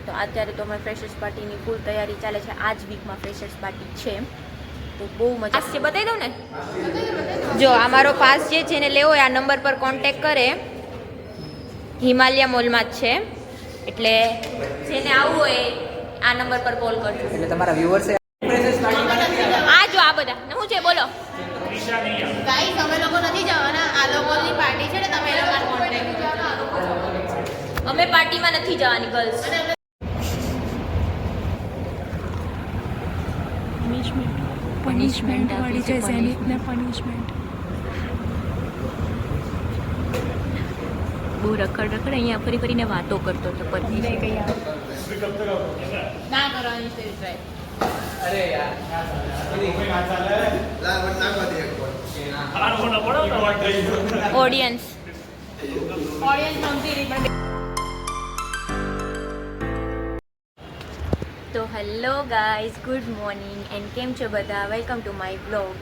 તો અત્યારે તો અમારી ફ્રેશર્સ પાર્ટીની ફૂલ તૈયારી ચાલે છે. આ જ વીકમાં ફ્રેશર્સ પાર્ટી છે, તો બહુ મજા છે. બતાવી દઉં ને, જો આ મારો પાસ જે જેને લેવો હોય આ નંબર પર કોન્ટેક કરે. હિમાલયા મોલમાં જ છે, એટલે જેને આવવું હોય આ નંબર પર કોલ કરજો. એટલે તમારા વ્યુઅર્સ આ જો આ બધા હું છે બોલો. ગાઈસ અમે લોકો નથી જવાના, આ લોકોની પાર્ટી છે ને, તમે એ લોકોને કોન્ટેક્ટ કરજો. અમે પાર્ટીમાં નથી જવાની ગર્લ્સ. પનિશમેન્ટ મળી છે ઝેનિથને પનિશમેન્ટ. બહુ રખડ અહીંયા ફરી ફરીને વાતો કરતો હતો. પતિ ના કરવાની છે ટ્રાય. અરે યાર ઓડિયન્સ ઓડિયન્સ નમતી રહી પણ તો hello guys, good morning and કેમ છો બધા? Welcome to my blog.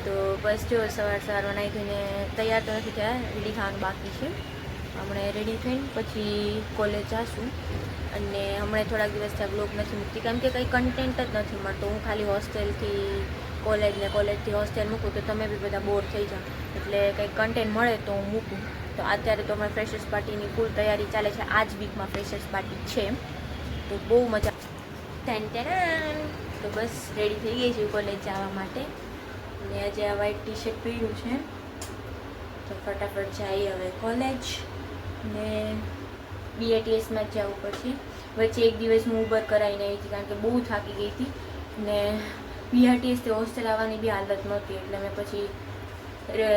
તો બસ જો સવારમાં નાહી ધોઈને તૈયાર તો નથી થયા, રેડી થવાનું બાકી છે. હમણાં રેડી થઈને પછી કોલેજ જાશું. અને હમણાં થોડાક દિવસથી આ બ્લોગ નથી મૂકતી, કેમ કે કંઈ કન્ટેન્ટ જ નથી મળતો. હું ખાલી હોસ્ટેલથી કોલેજ ને કોલેજથી હોસ્ટેલ મૂકું તો તમે બી બધા બોર થઈ જાઓ, એટલે કંઈક કન્ટેન્ટ મળે તો હું મૂકું. તો અત્યારે તો અમારી ફ્રેશર્સ પાર્ટીની ફૂલ તૈયારી ચાલે છે. આ જ વીકમાં ફ્રેશર્સ પાર્ટી છે, તો બહુ મજા. તો બસ રેડી થઈ ગઈ છું કોલેજ જવા માટે. અને આજે આ વ્હાઈટ ટી શર્ટ પહેર્યું છે, તો ફટાફટ જઈએ હવે કોલેજ. ને BATSમાં જ જવું પછી. વચ્ચે એક દિવસ હું ઉબર કરાવીને આવી હતી, કારણ કે બહુ થાકી ગઈ હતી. ને BATSથી હોસ્ટેલ આવવાની બી હાલત નહોતી, એટલે મેં પછી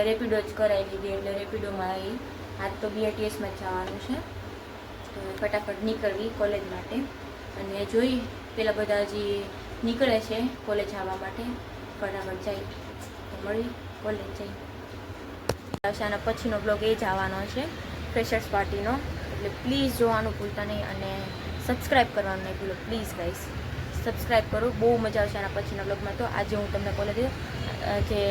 રેપિડો જ કરાવી દીધી. એટલે રેપિડોમાં આવી. આજ તો BATSમાં જ જવાનું છે, તો ફટાફટ નીકળવી કોલેજ માટે. અને જોઈ પેલા બધા હજી નીકળે છે કોલેજ આવવા માટે, ફટાફટ જાય તો મળી કોલેજ જઈ. આના પછીનો બ્લોગ એ જ આવવાનો છે ફ્રેશર્સ પાર્ટીનો, એટલે પ્લીઝ જોવાનું ભૂલતા નહીં અને સબસ્ક્રાઈબ કરવાનું નહીં ભૂલો પ્લીઝ ગાઈસ. સબસ્ક્રાઈબ કરો, બહુ મજા આવશે આના પછીના બ્લોગમાં. તો આજે હું તમને કોલેજ જે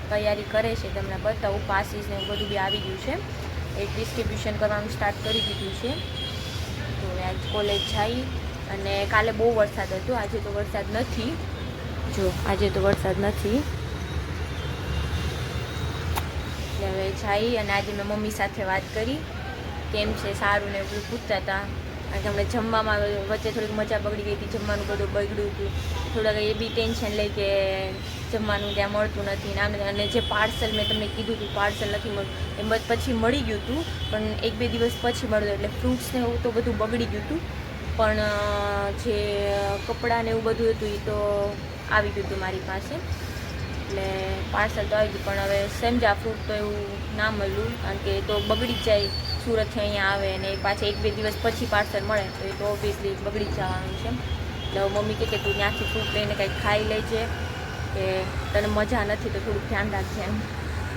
તૈયારી કરે છે તમને બતાવું. પાસીસ ને એવું બધું બી આવી ગયું છે, એક ડિસ્ટ્રીબ્યુશન કરવાનું સ્ટાર્ટ કરી દીધું છે. તો આજ કોલેજ જઈ. અને કાલે બહુ વરસાદ હતો, આજે તો વરસાદ નથી. જો આજે તો વરસાદ નથી, એટલે હવે જઈ. અને આજે મેં મમ્મી સાથે વાત કરી, કેમ છે સારું ને એવું પૂછતા હતા. કારણ કે હમણાં જમવામાં વચ્ચે થોડીક મજા બગડી ગઈ હતી, જમવાનું બધું બગડ્યું હતું. થોડાક એ બી ટેન્શન લઈ કે જમવાનું ત્યાં મળતું નથી ને આમ. અને જે પાર્સલ મેં તમને કીધું હતું પાર્સલ નથી મળતું, એમ પછી મળી ગયું હતું, પણ 1-2 દિવસ પછી મળ્યું. એટલે ફ્રૂટ્સ ને એવું તો બધું બગડી ગયું હતું, પણ જે કપડાં ને એવું બધું હતું એ તો આવી ગયું હતું મારી પાસે. એટલે પાર્સલ તો આવી ગયું, પણ હવે સમજા ફ્રૂટ તો એવું ના મળ્યું, કારણ કે એ તો બગડી જ જાય. સુરતથી અહીંયા આવે ને પાછા 1-2 દિવસ પછી પાર્સલ મળે તો એ તો ઓબ્વિયસલી બગડી જ જવાનું છે. એટલે મમ્મી કહે કે તું ત્યાંથી ફ્રૂટ લઈને કંઈક ખાઈ લેજે, કે તને મજા નથી તો થોડુંક ધ્યાન રાખજે એમ.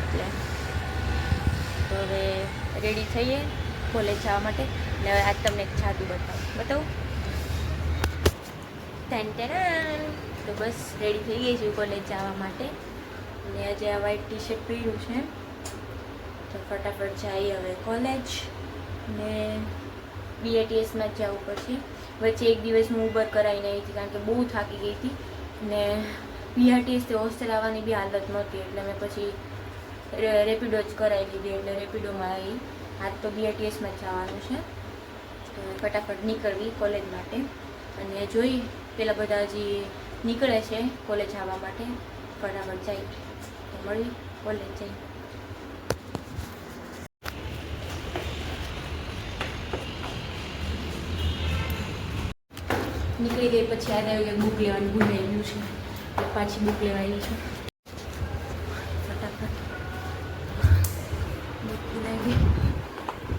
એટલે તો હવે રેડી થઈએ કોલેજ જવા માટે. ને હવે આજ તમને એક જાદુ બતાવું. તો બસ રેડી થઈ ગઈ છું કોલેજ જવા માટે. અને આજે આ વ્હાઈટ ટી શર્ટ પહેર્યું છે, તો ફટાફટ જઈએ હવે કોલેજ. ને BATSમાં જ જવું પછી. વચ્ચે એક દિવસ હું ઉબર કરાવીને આવી હતી, કારણ કે બહુ થાકી ગઈ હતી. ને BATSથી હોસ્ટેલ આવવાની બી હાલત નહોતી, એટલે મેં પછી રેપિડો જ કરાવી દીધી. એટલે રેપિડોમાં આવી. આજ તો BATSમાં જ જવાનું છે, તો ફટાફટ નીકળવી કોલેજ માટે. અને જોઈ પેલા બધા હજી નીકળે છે કોલેજ આવવા માટે, ફટાફટ જાય તો મળી કોલેજ જઈ. નીકળી ગઈ પછી યાદ આવ્યું કે બુક લેવાનું ભૂલાઈ ગયું છે, તો પાછી બુક લેવા આવી છું. ફટાફટ બુક ભૂલાઈ ગઈ.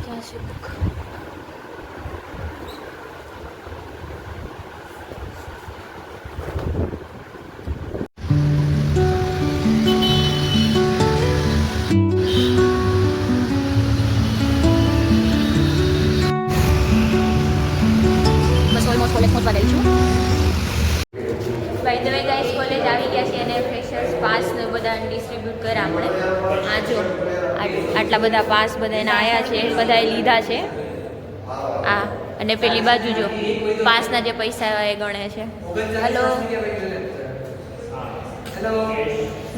ક્યાં છે બુક? કોલેજ પહોંચવા ગઈ છું. By the way guys, college આવી ગયા છે અને ફ્રેશર્સ પાસ ને બધા ડિસ્ટ્રીબ્યુટ કર્યા આપણે. આ જો આટલા બધા પાસ બધાને આવ્યા છે, બધાએ લીધા છે. આ અને પેલી બાજુ જો પાસના જે પૈસા એ ગણે છે. હલો,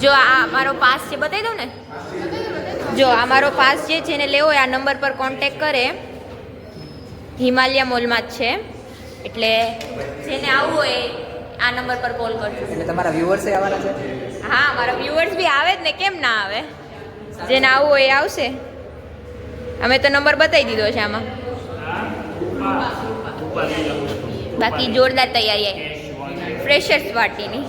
જો આ મારો પાસ છે, બતાવી દઉં ને. જો આ મારો પાસ છે, જેને લેવો હોય આ નંબર પર કોન્ટેક કરે. હિમાલયા મોલમાં જ છે, એટલે જેને આવવું હોય આ નંબર પર કોલ કરજો. એટલે તમારા વ્યુઅર્સ આવવાના છે? હા, મારા વ્યુઅર્સ બી આવે જ ને, કેમ ના આવે? જેને આવવું હોય એ આવશે. અમે તો નંબર બતાવી દીધો છે આમાં. બાકી જોરદાર તૈયારી આવી ફ્રેશર્સ પાર્ટીની.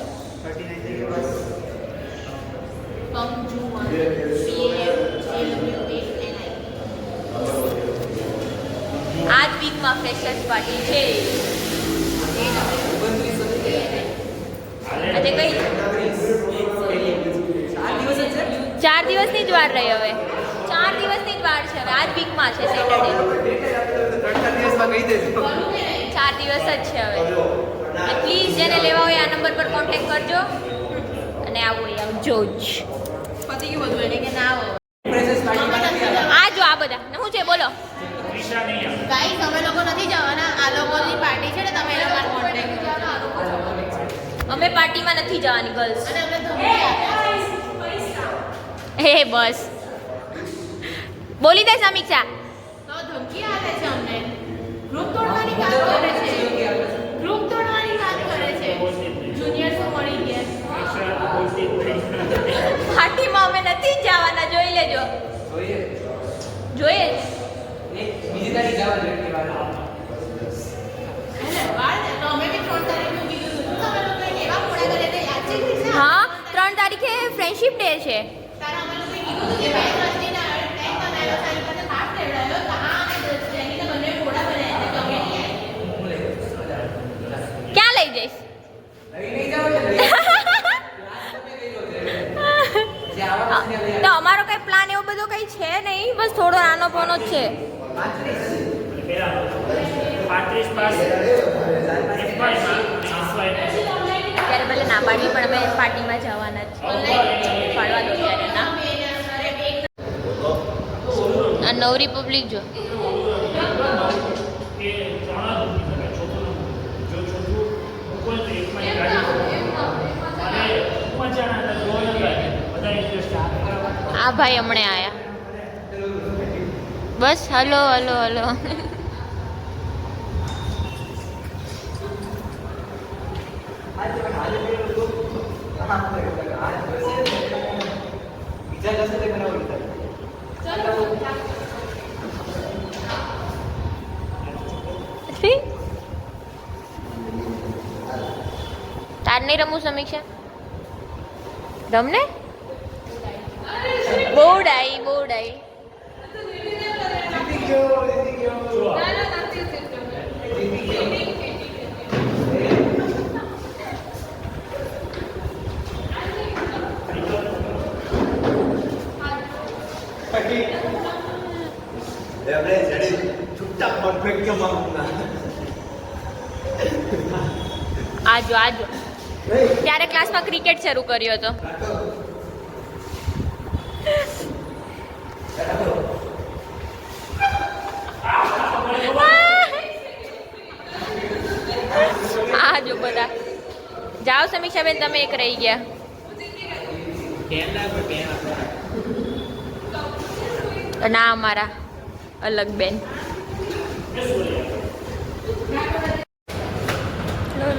આ જ વીકમાં ફ્રેશર્સ પાર્ટી છે. આજે કઈ 4 દિવસની જ વાર રહી હવે. 4 દિવસની જ વાર છે હવે. આ જ વીકમાં છે સેટરડે. 4 દિવસ જ છે હવે. પ્લીઝ જેને લેવા હોય આ નંબર પર કોન્ટેક્ટ કરજો અને આવું હોય આવજો જ. પતી ગયું બધું એટલે કે ના આવો. આ જો આ બધા શું છે બોલો. ગાઈસ અમે લોકો નથી જવાના, આ લોકોની પાર્ટી છે ને, તમે એ લોકોને કોન્ટેક્ટ કરજો. અમે પાર્ટીમાં નથી જવાની ગર્લ્સ. અને અમને ધમકી આપે હે બસ બોલી દે સમીક્ષા. તો ધમકી આપે છે અમને. ગ્રુપ તોડવાની વાત કરે છે. ગ્રુપ તોડવાની વાત કરે છે. જુનિયર્સો મળી ગયા. પાર્ટીમાં અમે નથી જવાના, જોઈ લેજો. જોઈએ બીજી તારીખ જવા જોઈએ એટલે વાળ ને તો અમે બી 3 તારીખનું કીધું હતું. તમે લોકોએ કેવા મોડા કરે તે યાદ છે ક્રિશા? હા 3 તારીખે ફ્રેન્ડશિપ ડે છે. તારા અમે લોકોએ કીધું હતું કે બે દ્રષ્ટિના ટાઈમ બનાવ્યો સારી પાસે હાથ લેવડાવ્યો તો આ અને દ્રષ્ટિને બંને મોડા બનાવ્યા છે. તમે નહીં આવી. ક્યાં લઈ જઈશ? તો અમારો કઈ પ્લાન એવો બધો કઈ છે નહીં, બસ થોડો નાનો પોનો જ છે. ત્યારે ભલે ના પાડી પણ અમે પાર્ટીમાં જવાના જ છીએ. પાડવા દો ત્યારે ના. આ નવરી પબ્લિક જો. આ ભાઈ હમણે આયા. બસ હલો હલો હલો. તાર નહીં રમવું સમીક્ષા? રમને બહુ ડાઈ. આજો ત્યારે ક્લાસમાં ક્રિકેટ શરૂ કર્યો હતો. આ જો બધા જાઓ. સમીક્ષાબેન તમે એક રહી ગયા. ના અમારા અલગ બેન. લો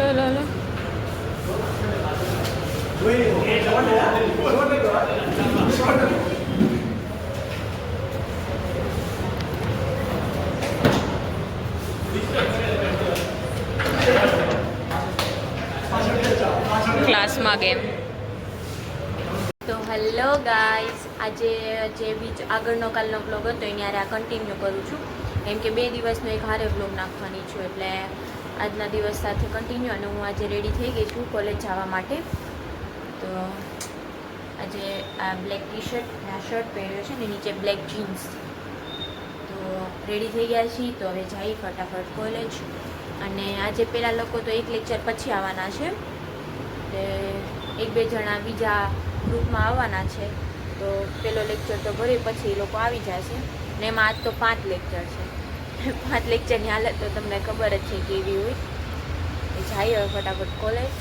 ક્લાસમાં ગેમ. તો હેલો ગાઈસ, આજે જે બીજ આગળનો કાલનો બ્લોગ હતો એની આ કન્ટિન્યુ કરું છું, કેમ કે 2 દિવસનો એક હારે બ્લોગ નાખવાની છું, એટલે આજના દિવસ સાથે કન્ટિન્યુ. અને હું આજે રેડી થઈ ગઈ છું કોલેજ જવા માટે. તો આજે આ બ્લેક ટી શર્ટ અને આ શર્ટ પહેર્યો છે ને, નીચે બ્લેક જીન્સ. તો રેડી થઈ ગયા છીએ, તો હવે જઈએ ફટાફટ કોલેજ. અને આજે પેલા લોકો તો એક લેક્ચર પછી આવવાના છે, તે 1-2 જણા બીજા ગ્રુપમાં આવવાના છે. તો પેલો લેક્ચર તો ભરી પછી એ લોકો આવી જશે ને. એમાં આજ તો 5 લેક્ચર છે, 5 લેક્ચરની હાલત તો તમને ખબર જ છે કેવી હોય. જઈએ હવે ફટાફટ કોલેજ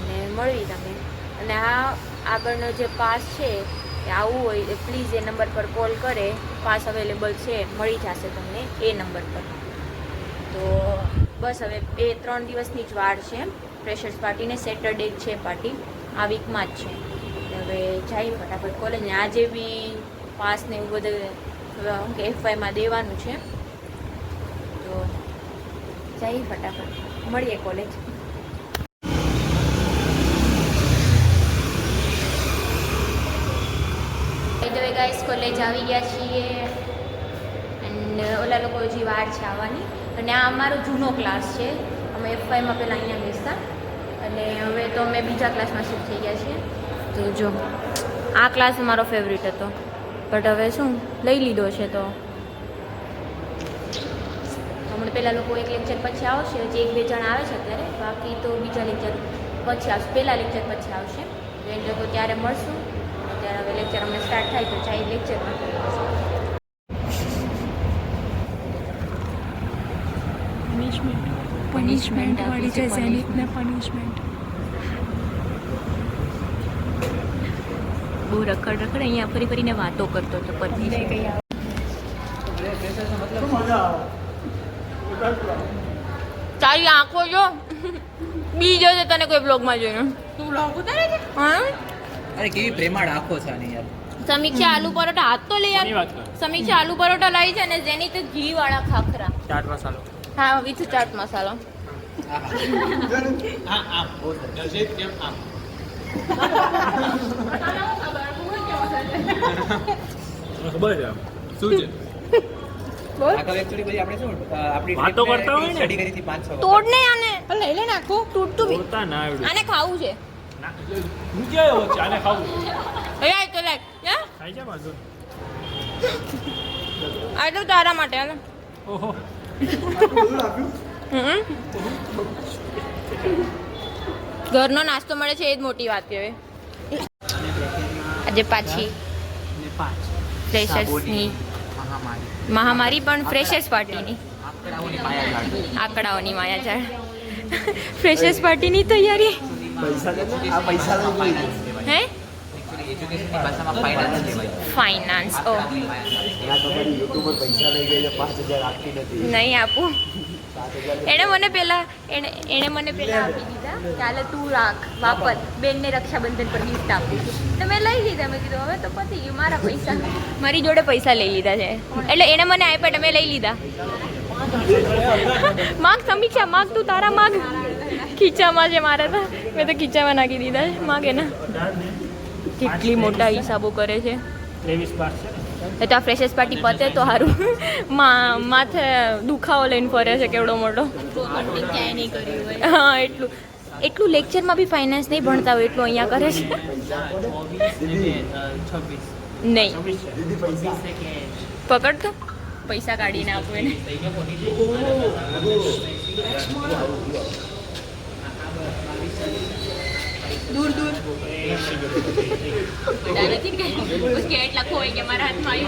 ને મળવી તમે. અને આ આગળનો જે પાસ છે એ આવવું હોય એ પ્લીઝ એ નંબર પર કોલ કરે. પાસ અવેલેબલ છે, મળી જશે તમને એ નંબર પર. તો બસ હવે 2-3 દિવસની જ વાર છે ફ્રેશર્સ પાર્ટીને. સેટરડે છે પાર્ટી, આ વીકમાં જ છે. હવે જઈએ ફટાફટ કોલેજ. ને આજે બી પાસ ને એવું બધું કે FYમાં દેવાનું છે. તો જઈએ ફટાફટ, મળીએ કોલેજ. હવે ગાઈસ કોલેજ આવી ગયા છીએ એન્ડ ઓલા લોકો હજી વાર છે આવવાની. અને આ અમારો જૂનો ક્લાસ છે. અમે FYમાં પહેલાં અહીંયા બેસતા અને હવે તો અમે બીજા ક્લાસમાં શિફ્ટ થઈ ગયા છીએ. તો જો આ ક્લાસ અમારો ફેવરિટ હતો, બટ હવે શું લઈ લીધો છે. તો હમણાં પહેલાં લોકો એક લેક્ચર પછી આવશે, હજી 1-2 જણ આવે છે અત્યારે, બાકી તો બીજા લેક્ચર પછી આવશે. પહેલાં લેક્ચર પછી આવશે તો એ લોકો ત્યારે મળશું. અત્યારે હવે લેક્ચર અમે સ્ટાર્ટ થાય તો ચાહી લેક્ચરમાં પનિશમેન્ટ વાળી છે ઝેનિથને પનિશમેન્ટ. બહુ રખડ અહીંયા ફરી ફરીને વાતો કરતો હતો. તારી આંખો જો બીજો છે તને કોઈ બ્લોગમાં જોયું. તું બ્લોગ ઉતારે છે? હા અરે કેવી પ્રેમાળ આંખો છે આની યાર. સમીક્ષા આલુ પરોઠા હાથ તો લઈ યાર. સમીક્ષા આલુ પરોઠા લાવી છે અને જેની તો ઘી વાળા ખાખરા. ચાટ મસાલો. હા વિથ ચાટ મસાલો. ખબર છે શું છે આગળ એકચ્યુઅલી બધી આપણે શું આપણી વાતો કરતા હોય ને. સ્ટડી કરી હતી 5-6 તોડ ને આને. લઈ લે નાખો. તૂટતું બી. બોલતા ના આવડ્યું આને ખાવું છે. હું ક્યાં આવ્યો છે આને ખાવું એ તો લાગ હે ખાઈ જા બાજુ આ તો તારા માટે હાલ. ઓહો ઘરનો નાસ્તો મળે છે એ જ મોટી વાત કહેવાય. આજે પાછી ફ્રેશર્સની મહામારી પણ ફ્રેશર્સ પાર્ટીની આંકડાઓની માયાજાળ. ફ્રેશર્સ પાર્ટીની તૈયારી હે એજ્યુકેશનની ભાષામાં ફાઇનાન્સ કહેવાય. ફાઇનાન્સ. ઓ નહીં આપું. એણે મને પહેલા આપી દીધા કે હાલે તું રાખ વાપર, બેનને રક્ષાબંધન પર ગિફ્ટ આપું છું. તો મેં લઈ લીધા. મેં કીધું હવે તો પતી ગયું, મારા પૈસા. મારી જોડે પૈસા લઈ લીધા છે એટલે એણે મને આપ્યા એટલે મેં લઈ લીધા. માગ સમીક્ષા માગ, તું તારા માગ. ખીચામાં છે મારા તો, મેં તો ખીચામાં નાખી દીધા છે. માગે ને કેટલી મોટા હિસાબો કરે છે. 23 પાસ છે તો આ ફ્રેશર્સ પાર્ટી પતે તો સારું. માથે દુખાવો લઈને ફરે છે કેવડો મોટો. હા એટલું લેક્ચરમાં બી ફાઇનાન્સ નહીં ભણતા હોય એટલું અહીંયા કરે છે. નહીં પકડ તો પૈસા કાઢીને આપું એને. દૂર દૂર એટલા ખોઈ ગયા મારા હાથમાં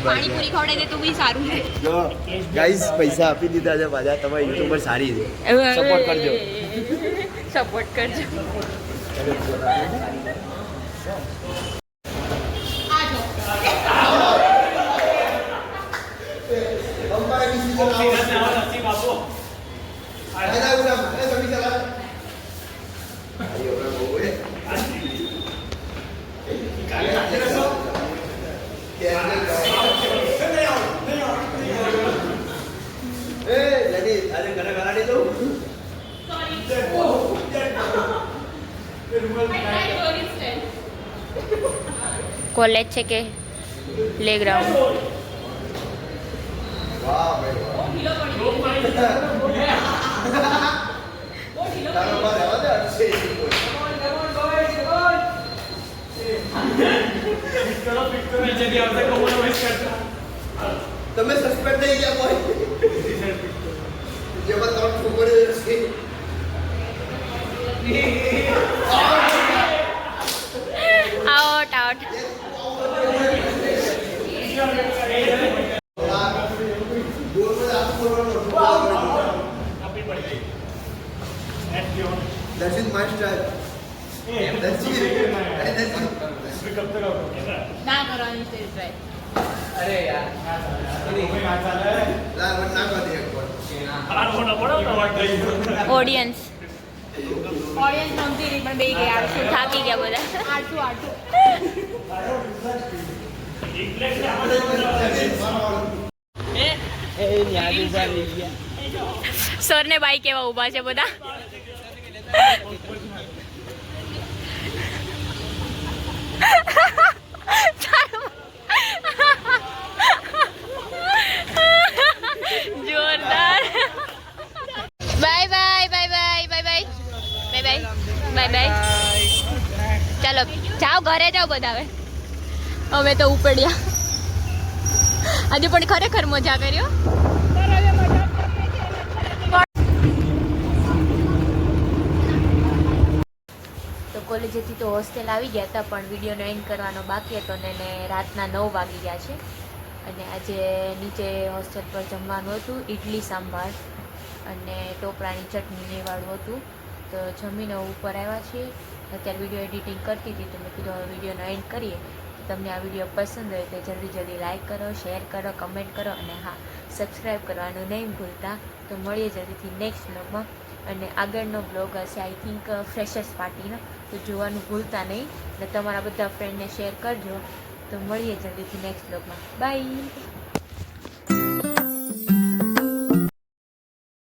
પાણીપુરી ખવડાવી દે તો બી સારું છે. ગાઈસ પૈસા આપી દીધા છે પાછા. તમારી યુટ્યુબર સારી છે, સપોર્ટ કરજો. સપોર્ટ કરજો. કોલેજ છે કે પ્લેગ્રાઉન્ડ? તમે સસ્પેન્ડ થઈ ગયા કોઈ જેમાં 3 ફૂગડે છે. ના કરવાની સ્ટેજ ટ્રાય. અરે યાર ઓડિયન્સ ઓડિયન્સ નમતી નહીં પણ બે ગયા આઠસો થાકી ગયા બધા. આઠસો આઠસો. સર ને બાઈક એવા ઊભા છે બધા. જોરદાર. Bye bye bye bye bye bye bye bye bye bye. ચાલો જાઓ ઘરે જાઓ બધા હવે. અમે તો ઉપડ્યા. આજે પણ ખરેખર મજા કર્યો. તો કોલેજેથી તો હોસ્ટેલ આવી ગયા હતા પણ વિડીયોનો એન્ડ કરવાનો બાકી હતો ને રાતના 9 વાગી ગયા છે. અને આજે નીચે હોસ્ટેલ પર જમવાનું હતું, ઇડલી સાંભાર અને ટોપરાની ચટણી વાળું હતું. તો જમીને ઉપર આવ્યા છીએ. અત્યારે વિડીયો એડિટિંગ કરતી હતી તો મેં કીધું હવે વિડીયોનો એન્ડ કરીએ. તમને આ વિડીયો પસંદ હોય તો જલ્દી લાઈક કરો, શેર કરો, કમેન્ટ કરો અને હા સબસ્ક્રાઈબ કરવાનું નહીં ભૂલતા. તો મળીએ જલ્દીથી નેક્સ્ટ બ્લોગમાં. અને આગળનો બ્લોગ હશે આઈ થિંક ફ્રેશર્સ પાર્ટીનો, તો જોવાનું ભૂલતા નહીં. અને તમારા બધા ફ્રેન્ડને શેર કરજો. તો મળીએ જલ્દીથી નેક્સ્ટ બ્લોગમાં. બાય.